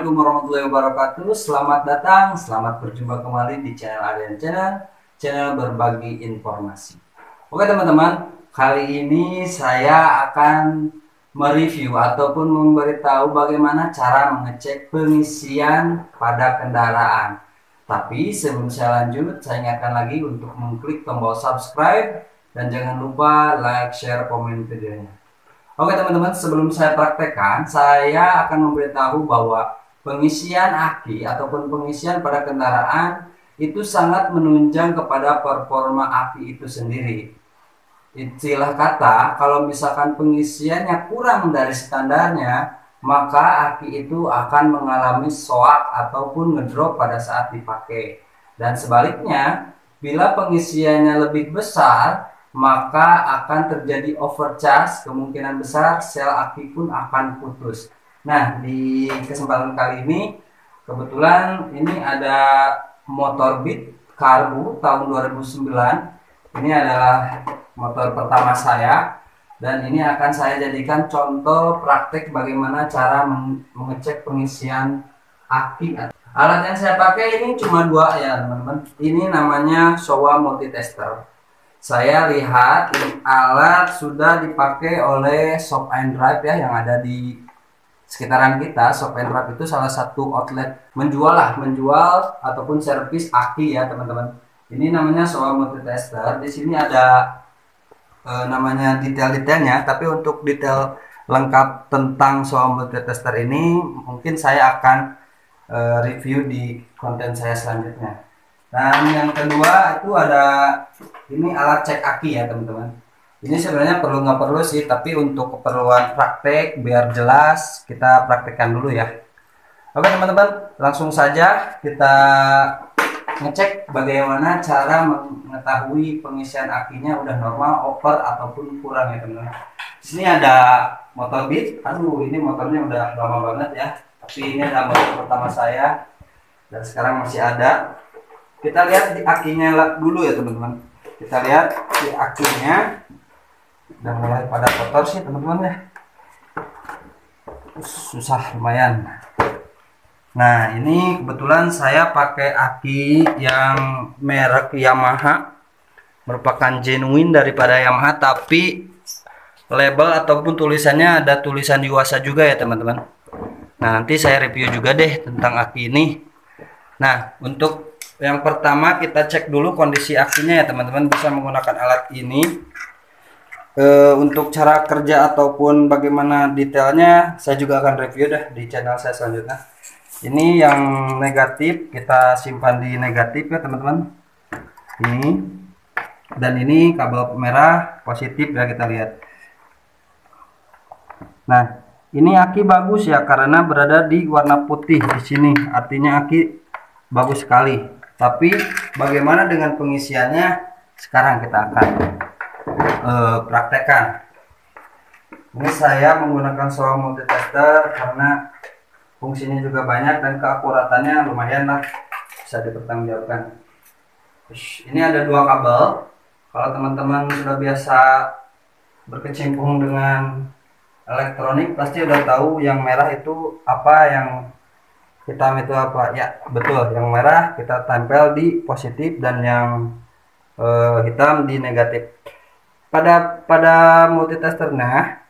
Assalamualaikum warahmatullahi wabarakatuh. Selamat datang, selamat berjumpa kembali di channel Aryan channel berbagi informasi. Oke teman-teman, kali ini saya akan mereview ataupun memberitahu bagaimana cara mengecek pengisian pada kendaraan. Tapi sebelum saya lanjut, saya ingatkan lagi untuk mengklik tombol subscribe dan jangan lupa like, share, komen videonya. Oke teman-teman, sebelum saya praktekkan, saya akan memberitahu bahwa pengisian aki ataupun pengisian pada kendaraan itu sangat menunjang kepada performa aki itu sendiri. Istilah kata, kalau misalkan pengisiannya kurang dari standarnya, maka aki itu akan mengalami soak ataupun ngedrop pada saat dipakai. Dan sebaliknya, bila pengisiannya lebih besar, maka akan terjadi overcharge, kemungkinan besar sel aki pun akan putus. Nah, di kesempatan kali ini kebetulan ini ada motor Beat Karbu tahun 2009. Ini adalah motor pertama saya dan ini akan saya jadikan contoh praktek bagaimana cara mengecek pengisian aki. Alat yang saya pakai ini cuma dua ya teman-teman. Ini namanya Showa Multitester. Saya lihat ini alat sudah dipakai oleh Shop and Drive ya, yang ada di sekitaran kita. Shop and Drive itu salah satu outlet menjual ataupun servis aki ya teman-teman. Ini namanya Showa Multitester. Di sini ada namanya detail-detailnya, tapi untuk detail lengkap tentang Showa Multitester ini mungkin saya akan review di konten saya selanjutnya. Dan yang kedua itu ada ini alat cek aki ya teman-teman. Ini sebenarnya perlu nggak perlu sih, tapi untuk keperluan praktek biar jelas kita praktekkan dulu ya. Oke teman-teman, langsung saja kita ngecek bagaimana cara mengetahui pengisian akinya udah normal, over ataupun kurang ya teman-teman. Di sini ada motor Beat. Aduh, ini motornya udah lama banget ya. Tapi ini adalah motor pertama saya dan sekarang masih ada. Kita lihat di akinya dulu ya teman-teman. Kita lihat di akinya udah mulai pada kotor sih teman-teman ya. Susah lumayan. Nah ini kebetulan saya pakai aki yang merek Yamaha, merupakan genuine daripada Yamaha, tapi label ataupun tulisannya ada tulisan Yuasa juga ya teman-teman. Nah nanti saya review juga deh tentang aki ini. Nah untuk yang pertama kita cek dulu kondisi akinya ya teman-teman, bisa menggunakan alat ini. Untuk cara kerja ataupun bagaimana detailnya saya juga akan review dah di channel saya selanjutnya. Ini yang negatif kita simpan di negatif ya teman-teman. Ini dan ini kabel merah positif ya, kita lihat. Nah ini aki bagus ya karena berada di warna putih di sini, artinya aki bagus sekali. Tapi bagaimana dengan pengisiannya, sekarang kita akan praktekkan. Ini saya menggunakan Showa Multitester karena fungsinya juga banyak dan keakuratannya lumayan lah, bisa dipertanggungjawabkan. Ini ada dua kabel. Kalau teman-teman sudah biasa berkecimpung dengan elektronik pasti udah tahu yang merah itu apa, yang hitam itu apa ya. Betul, yang merah kita tempel di positif dan yang hitam di negatif. Pada multitester nah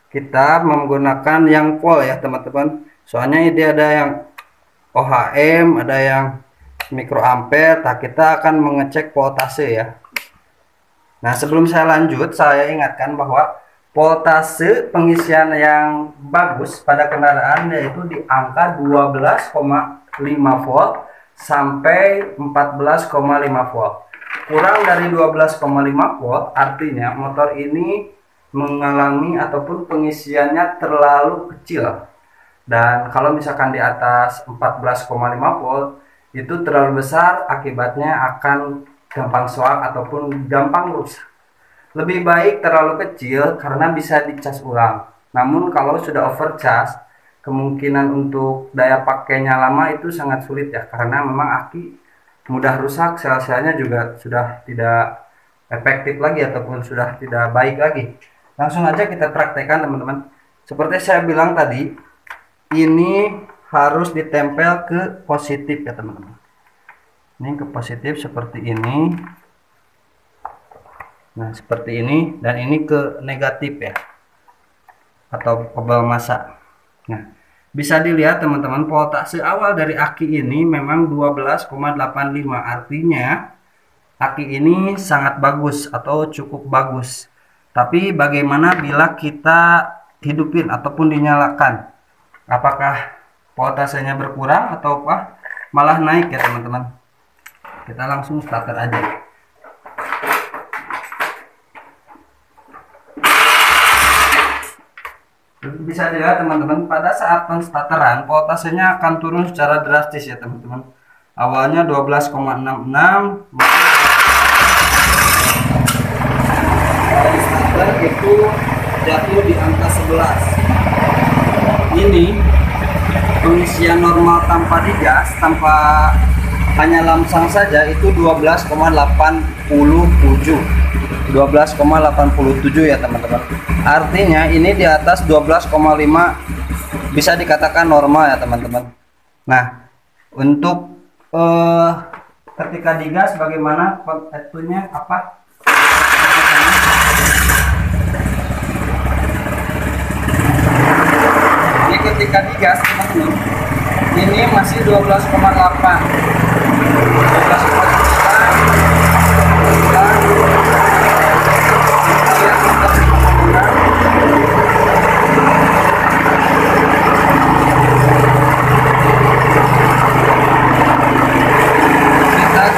kita menggunakan yang volt ya teman-teman, soalnya ini ada yang ohm, ada yang mikroampere. Nah kita akan mengecek voltase ya. Nah sebelum saya lanjut, saya ingatkan bahwa voltase pengisian yang bagus pada kendaraan yaitu di angka 12,5 volt sampai 14,5 volt. Kurang dari 12,5 volt artinya motor ini mengalami ataupun pengisiannya terlalu kecil. Dan kalau misalkan di atas 14,5 volt itu terlalu besar, akibatnya akan gampang soak ataupun gampang rusak. Lebih baik terlalu kecil karena bisa dicas ulang. Namun kalau sudah overcharge, kemungkinan untuk daya pakainya lama itu sangat sulit ya, karena memang aki mudah rusak, sel-selnya juga sudah tidak efektif lagi ataupun sudah tidak baik lagi. Langsung aja kita praktekkan teman-teman. Seperti saya bilang tadi, ini harus ditempel ke positif ya teman-teman. Ini ke positif seperti ini. Nah, seperti ini, dan ini ke negatif ya, atau obal massa. Nah, bisa dilihat teman-teman, voltase awal dari aki ini memang 12,85. Artinya aki ini sangat bagus atau cukup bagus. Tapi bagaimana bila kita hidupin ataupun dinyalakan? Apakah voltasenya berkurang atau apa malah naik ya teman-teman? Kita langsung starter aja. Bisa dilihat teman-teman, pada saat penstarteran voltasenya akan turun secara drastis ya teman-teman. Awalnya 12,66, starter itu jatuh di angka 11. Ini pengisian normal tanpa digas, tanpa hanya lamsang saja itu 12,87 ya teman-teman. Artinya ini di atas 12,5 bisa dikatakan normal ya teman-teman. Nah, untuk ketika digas bagaimana itunya apa? Ini ketika digas teman-teman, ini masih 12,8.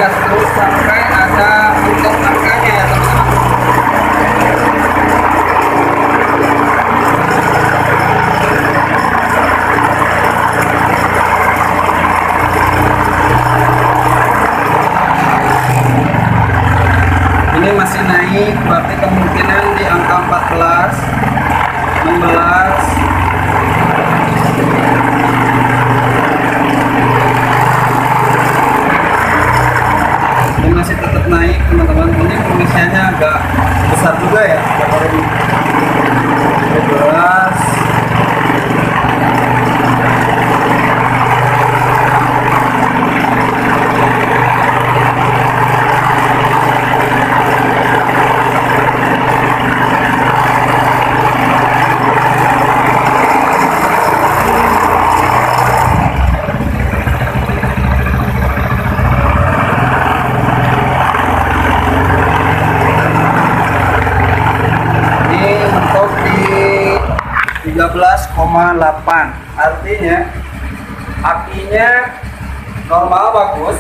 Gas terus sampai ada untuk angkanya ya teman-teman. Ini masih naik, berarti kemungkinan di angka 14, 16. Masih tetap naik teman-teman. Ini pengisiannya agak besar juga ya, 12. Ini mentok di 13,8. Artinya akinya normal bagus.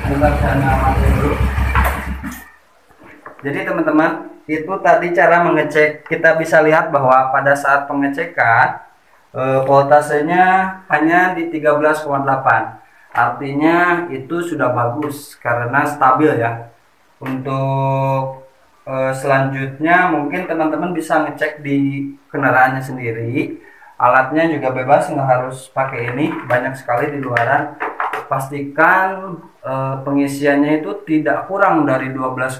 Bentar saya nyalakan dulu. Jadi teman-teman, itu tadi cara mengecek. Kita bisa lihat bahwa pada saat pengecekan voltasenya hanya di 13,8. Artinya itu sudah bagus karena stabil ya. Untuk selanjutnya mungkin teman-teman bisa ngecek di kendaraannya sendiri. Alatnya juga bebas, nggak harus pakai ini, banyak sekali di luaran. Pastikan pengisiannya itu tidak kurang dari 12,5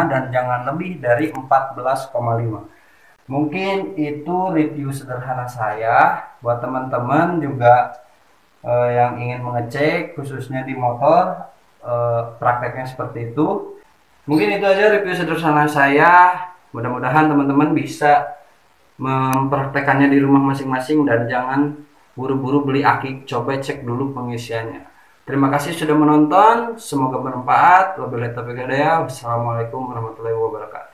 dan jangan lebih dari 14,5. Mungkin itu review sederhana saya buat teman-teman juga yang ingin mengecek khususnya di motor, prakteknya seperti itu. Mungkin itu aja review sederhana saya. Mudah-mudahan teman-teman bisa mempraktekannya di rumah masing-masing dan jangan buru-buru beli aki. Coba cek dulu pengisiannya. Terima kasih sudah menonton. Semoga bermanfaat. Wabillahi taufiq wal hidayah. Wassalamualaikum warahmatullahi wabarakatuh.